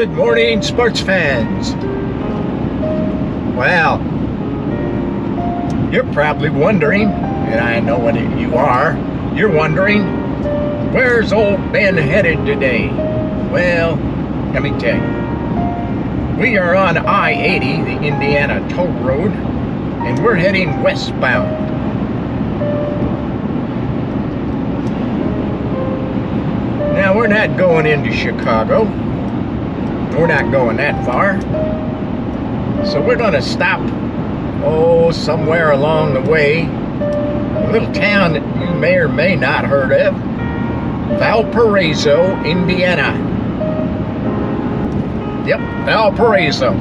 Good morning, sports fans. Well, you're probably wondering, and I know what you are, you're wondering, where's old Ben headed today? Well, let me tell you. We are on I-80, the Indiana toll road, and we're heading westbound. Now, we're not going into Chicago. We're not going that far. So we're going to stop, somewhere along the way. A little town that you may or may not heard of. Valparaiso, Indiana. Yep, Valparaiso.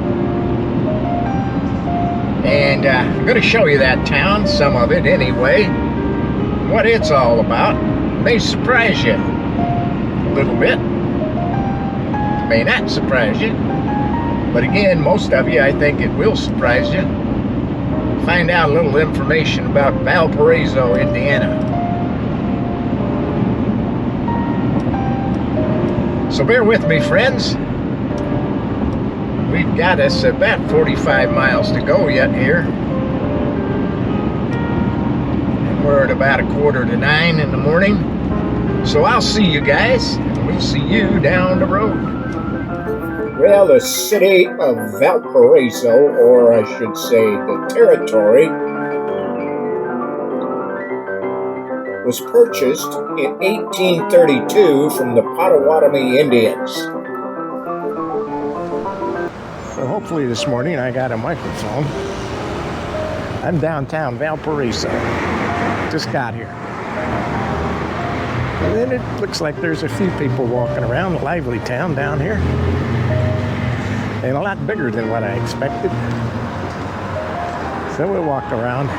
And I'm going to show you that town, some of it anyway. What it's all about. May surprise you a little bit. May not surprise you, but again, most of you, I think it will surprise you. Find out a little information about Valparaiso, Indiana. So bear with me, friends. We've got us about 45 miles to go yet here. And we're at about 8:45 in the morning. So I'll see you guys, and we'll see you down the road. Well, the city of Valparaiso, or I should say the territory, was purchased in 1832 from the Potawatomi Indians. So hopefully this morning I got a microphone. I'm downtown Valparaiso. Just got here. And then it looks like there's a few people walking around. A lively town down here. And a lot bigger than what I expected. So we'll walk around.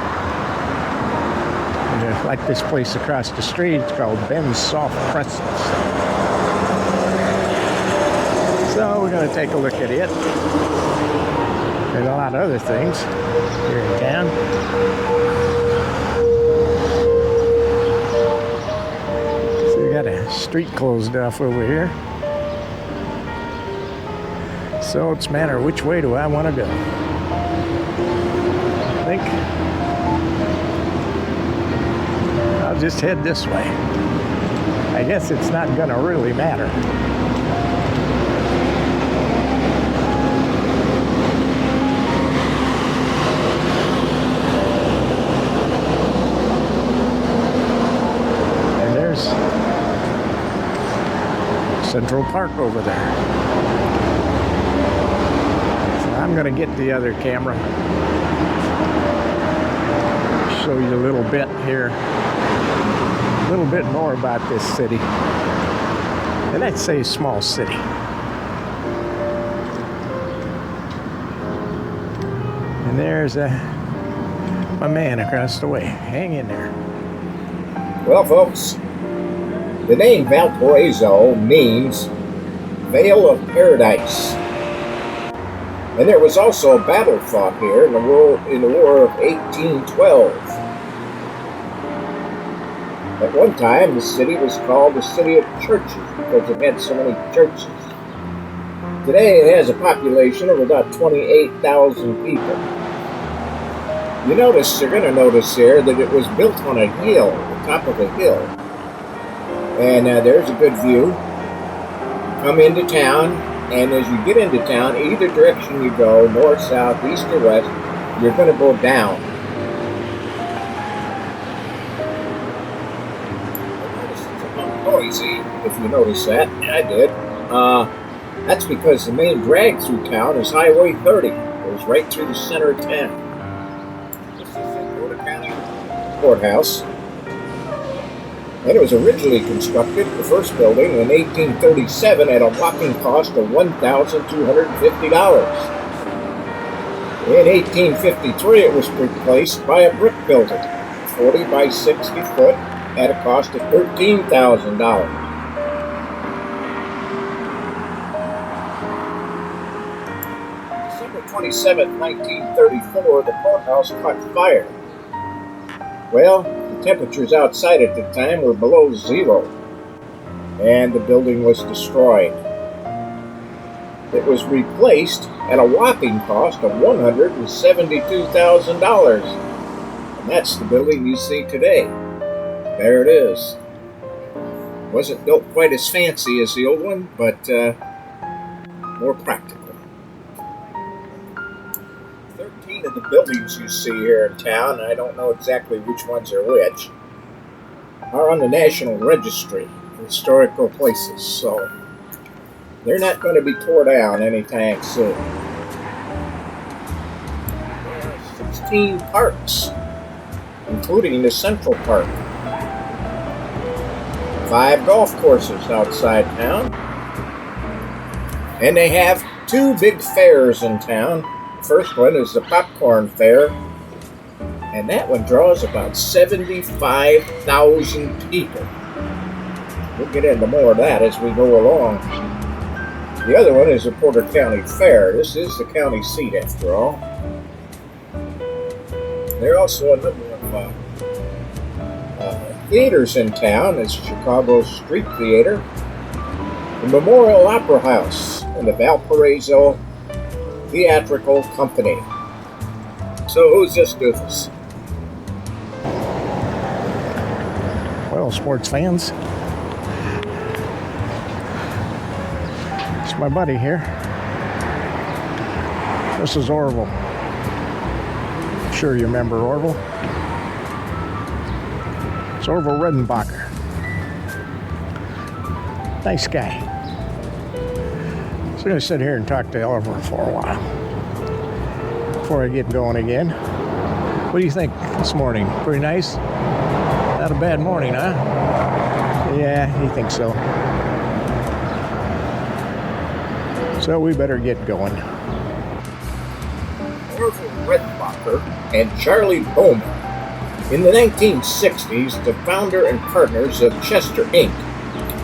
And like this place across the street, it's called Ben's Soft Pretzels. So we're going to take a look at it. There's a lot of other things here in town. So we got a street closed off over here. So it's a matter of which way do I want to go. I think I'll just head this way. I guess it's not going to really matter. And there's Central Park over there. I'm going to get the other camera, show you a little bit here, a little bit more about this city, and I'd say small city. And there's my man across the way. Hang in there. Well, folks, the name Valparaiso means Vale of Paradise. And there was also a battle fought here in the War of 1812. At one time, the city was called the City of Churches because it had so many churches. Today, it has a population of about 28,000 people. You're going to notice here that it was built on a hill, the top of a hill. And there's a good view. Come into town. And as you get into town, either direction you go, north, south, east, or west, you're going to go down. It's a little noisy, if you notice that. I did. That's because the main drag through town is Highway 30. It goes right through the center of town. This is the Florida County Courthouse. And it was originally constructed, the first building, in 1837 at a whopping cost of $1,250. In 1853, it was replaced by a brick building, 40 by 60 foot, at a cost of $13,000. December 27, 1934, the courthouse caught fire. Well, temperatures outside at the time were below zero, and the building was destroyed. It was replaced at a whopping cost of $172,000. And that's the building you see today. There it is. Wasn't built quite as fancy as the old one, but more practical. 13 of the buildings you see here in town, I don't know exactly which ones are which, are on the National Registry of Historical Places, so they're not going to be tore down anytime soon. There are 16 parks, including the Central Park. 5 golf courses outside town. And they have 2 big fairs in town. The first one is the Popcorn Fair, and that one draws about 75,000 people. We'll get into more of that as we go along. The other one is the Porter County Fair. This is the county seat, after all. There are also a number of theaters in town. There's Chicago's Street Theater, the Memorial Opera House, and the Valparaiso Theatrical Company. So who's this doofus? Well, sports fans, it's my buddy here. This is Orville. I'm sure you remember Orville. It's Orville Redenbacher. Nice guy. So I'm going to sit here and talk to Oliver for a while before I get going again. What do you think this morning? Pretty nice? Not a bad morning, huh? Yeah, you think so. So we better get going. Orville Redenbacher and Charlie Bowman. In the 1960s, the founder and partners of Chester Inc.,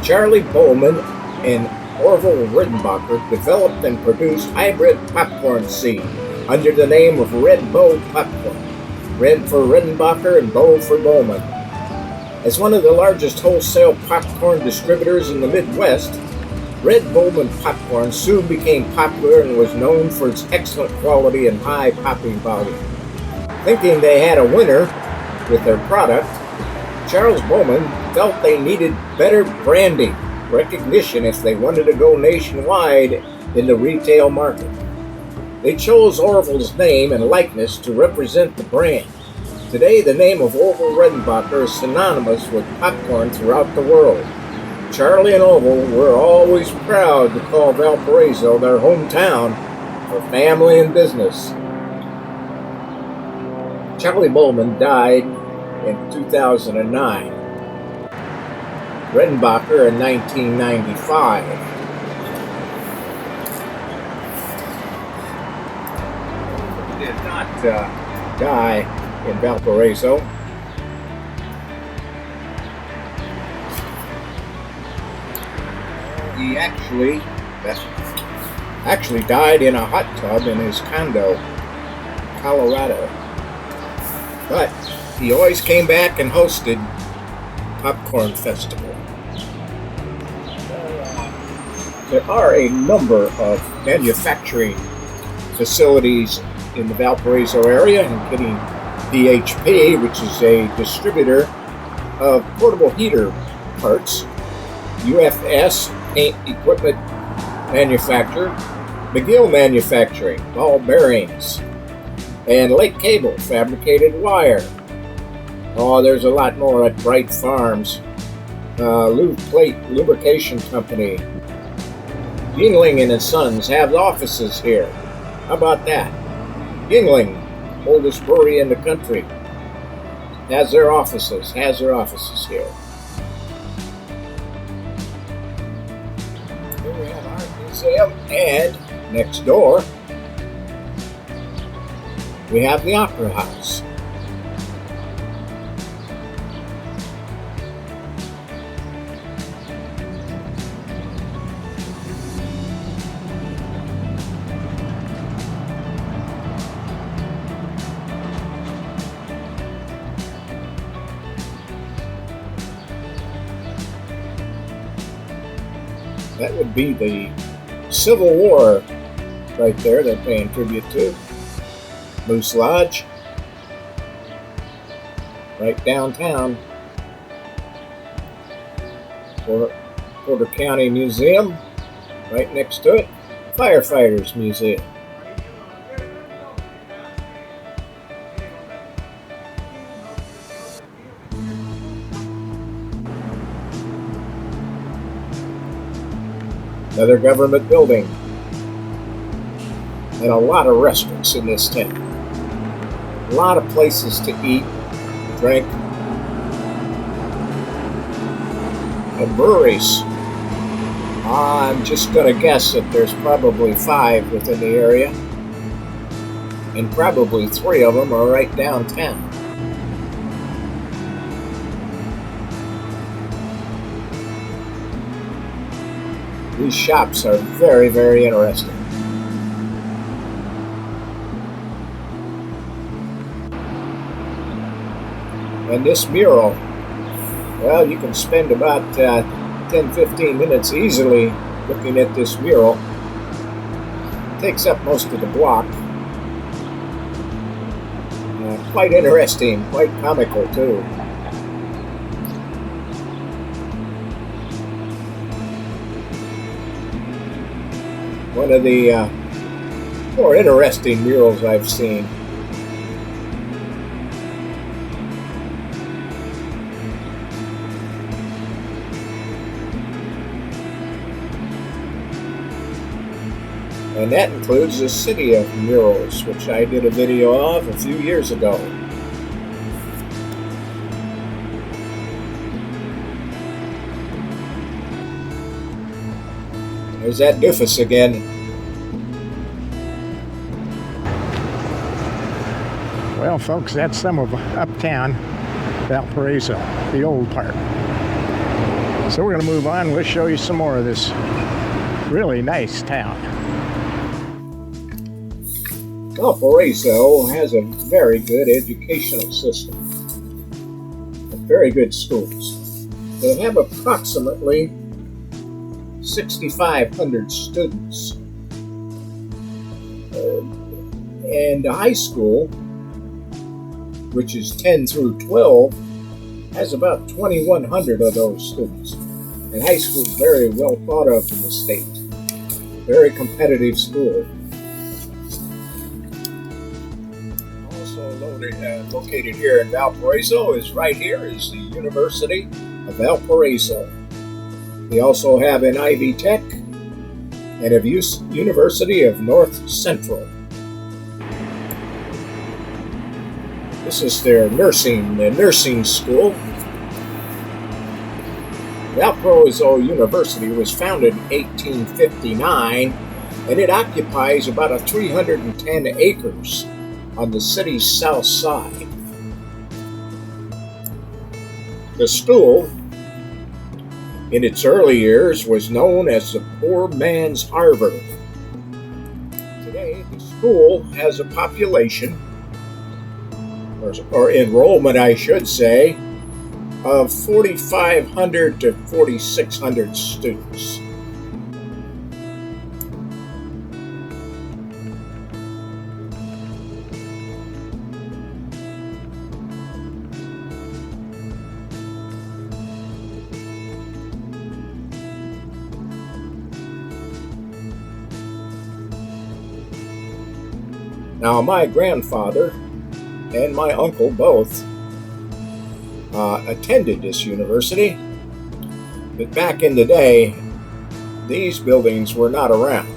Charlie Bowman and Orville Redenbacher developed and produced hybrid popcorn seed under the name of Red Bow Popcorn. Red for Redenbacher and Bow for Bowman. As one of the largest wholesale popcorn distributors in the Midwest, Red Bowman popcorn soon became popular and was known for its excellent quality and high popping volume. Thinking they had a winner with their product, Charles Bowman felt they needed better branding recognition if they wanted to go nationwide in the retail market. They chose Orville's name and likeness to represent the brand. Today, the name of Orville Redenbacher is synonymous with popcorn throughout the world. Charlie and Orville were always proud to call Valparaiso their hometown for family and business. Charlie Bowman died in 2009. Redenbacher in 1995. Did not die in Valparaiso. He actually died in a hot tub in his condo, Colorado. But he always came back and hosted Popcorn Festival. There are a number of manufacturing facilities in the Valparaiso area, including PHP, which is a distributor of portable heater parts, UFS, paint equipment manufacturer, McGill Manufacturing, ball bearings, and Lake Cable, fabricated wire. Oh, there's a lot more at Bright Farms, Lube Plate Lubrication Company. Yingling and his sons have offices here. How about that? Yingling, oldest brewery in the country, has their offices here. Here we have our museum, and next door we have the Opera House. That would be the Civil War right there they're paying tribute to. Moose Lodge, right downtown. Porter County Museum, right next to it. Firefighters Museum. Another government building. And a lot of restaurants in this town. A lot of places to eat, drink, and breweries. I'm just going to guess that there's probably 5 within the area, and probably 3 of them are right downtown. These shops are very, very interesting. And this mural, well, you can spend about 10-15 minutes easily looking at this mural. It takes up most of the block. Quite interesting, quite comical too. One of the more interesting murals I've seen. And that includes the City of Murals, which I did a video of a few years ago. There's that doofus again. Well, folks, that's some of uptown Valparaiso, the old part. So we're going to move on. We'll show you some more of this really nice town. Valparaiso has a very good educational system, very good schools. They have approximately 6,500 students. And the high school, which is 10 through 12, has about 2,100 of those students. And high school is very well thought of in the state. Very competitive school. Located here in Valparaiso is the University of Valparaiso. We also have an Ivy Tech and a University of North Central. This is their nursing school. Valparaiso University was founded in 1859, and it occupies about 310 acres on the city's south side. The school, in its early years, was known as the Poor Man's Harvard. Today, the school has a population, or enrollment, I should say, of 4,500 to 4,600 students. Now, my grandfather and my uncle both attended this university, but back in the day, these buildings were not around.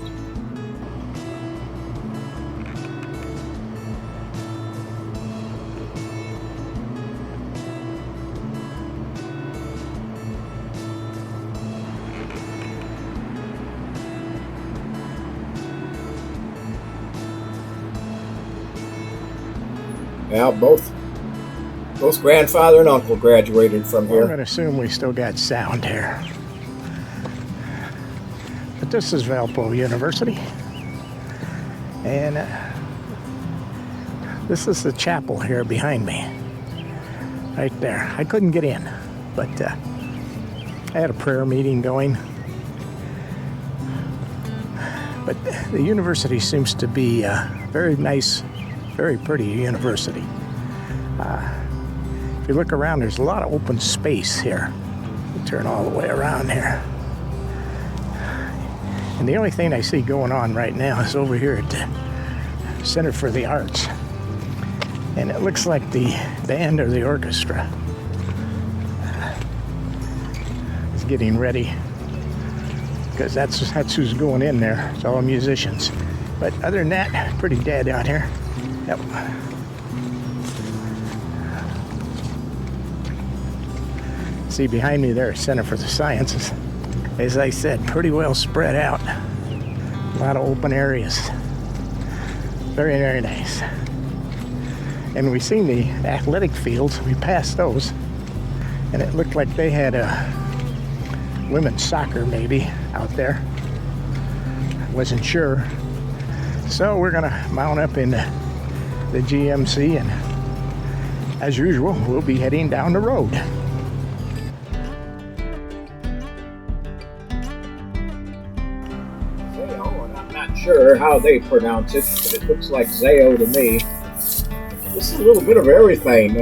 Now, both grandfather and uncle graduated from here. I'm going to assume we still got sound here. But this is Valpo University. And this is the chapel here behind me. Right there. I couldn't get in, but I had a prayer meeting going. But the university seems to be a very nice, very pretty university. If you look around, there's a lot of open space here. You turn all the way around here. And the only thing I see going on right now is over here at the Center for the Arts. And it looks like the band or the orchestra is getting ready, because that's who's going in there. It's all musicians. But other than that, pretty dead out here. Yep. See behind me there, Center for the Sciences. As I said, pretty well spread out. A lot of open areas. Very, very nice. And we seen the athletic fields. We passed those, and it looked like they had a women's soccer maybe out there. Wasn't sure. So we're gonna mount up in the GMC, and as usual, we'll be heading down the road. Zayo, and I'm not sure how they pronounce it, but it looks like Zayo to me. This is a little bit of everything.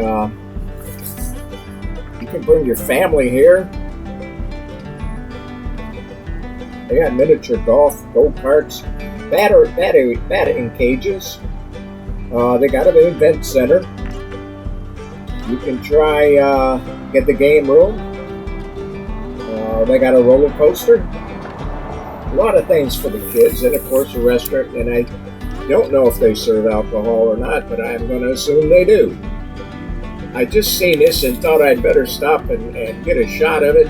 You can bring your family here. They got miniature golf, go-karts, batting cages. They got an event center. You can try get the game room. They got a roller coaster. A lot of things for the kids, and of course a restaurant. And I don't know if they serve alcohol or not, but I'm going to assume they do. I just seen this and thought I'd better stop and get a shot of it.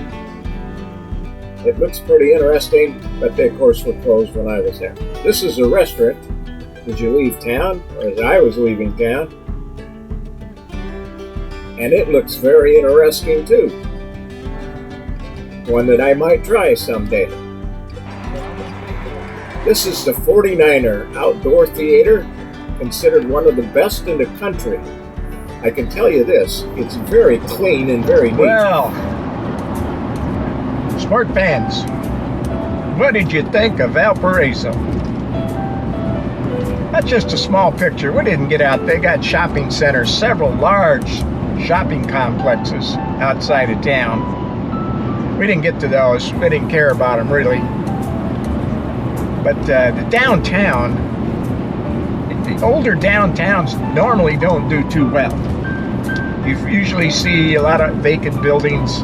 It looks pretty interesting, but they of course were closed when I was there. This is a restaurant as you leave town, or as I was leaving town, and it looks very interesting too. One that I might try someday. This is the 49er Outdoor Theater, considered one of the best in the country. I can tell you this, it's very clean and very neat. Well, sport fans, what did you think of Valparaiso? That's just a small picture. We didn't get out. They got shopping centers, several large shopping complexes outside of town. We didn't get to those. We didn't care about them really. But the downtown, the older downtowns normally don't do too well. You usually see a lot of vacant buildings,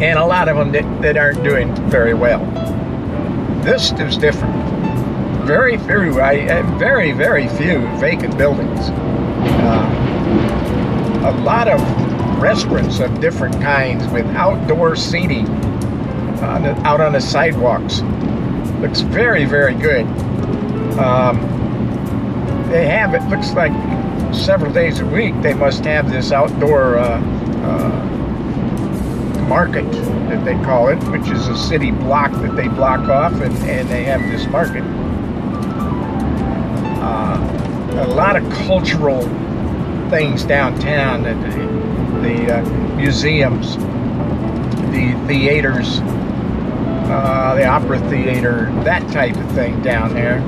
and a lot of them that aren't doing very well. This is different. Very few vacant buildings. A lot of restaurants of different kinds with outdoor seating. Out on the sidewalks. Looks very, very good. They have, it looks like several days a week, they must have this outdoor market that they call it, which is a city block that they block off, and they have this market. A lot of cultural things downtown, the museums, the theaters, the opera theater, that type of thing down there.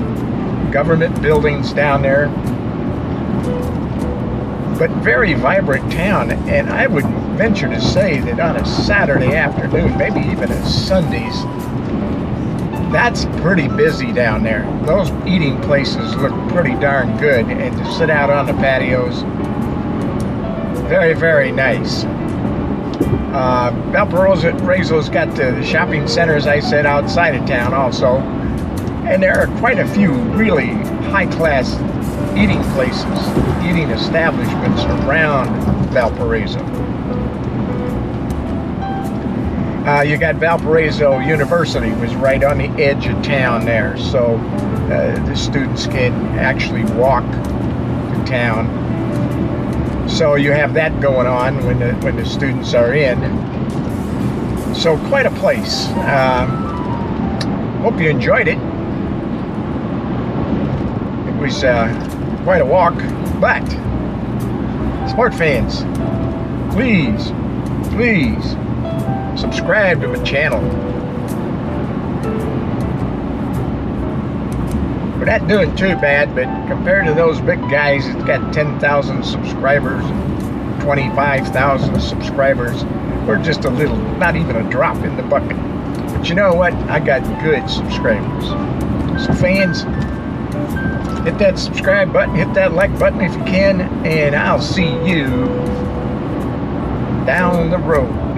Government buildings down there. But very vibrant town, and I would venture to say that on a Saturday afternoon, maybe even on Sundays, that's pretty busy down there. Those eating places look pretty darn good, and to sit out on the patios, very, very nice. Valparaiso's got the shopping centers, I said, outside of town also. And there are quite a few really high-class eating places, eating establishments around Valparaiso. You got Valparaiso University was right on the edge of town there, so the students can actually walk to town. So you have that going on when the students are in. So quite a place. Hope you enjoyed it. It was quite a walk, but sport fans, please subscribe to my channel. not doing too bad, but compared to those big guys that's got 10,000 subscribers, 25,000 subscribers, we're just a little, not even a drop in the bucket. But you know what? I got good subscribers. So fans, hit that subscribe button, hit that like button if you can, and I'll see you down the road.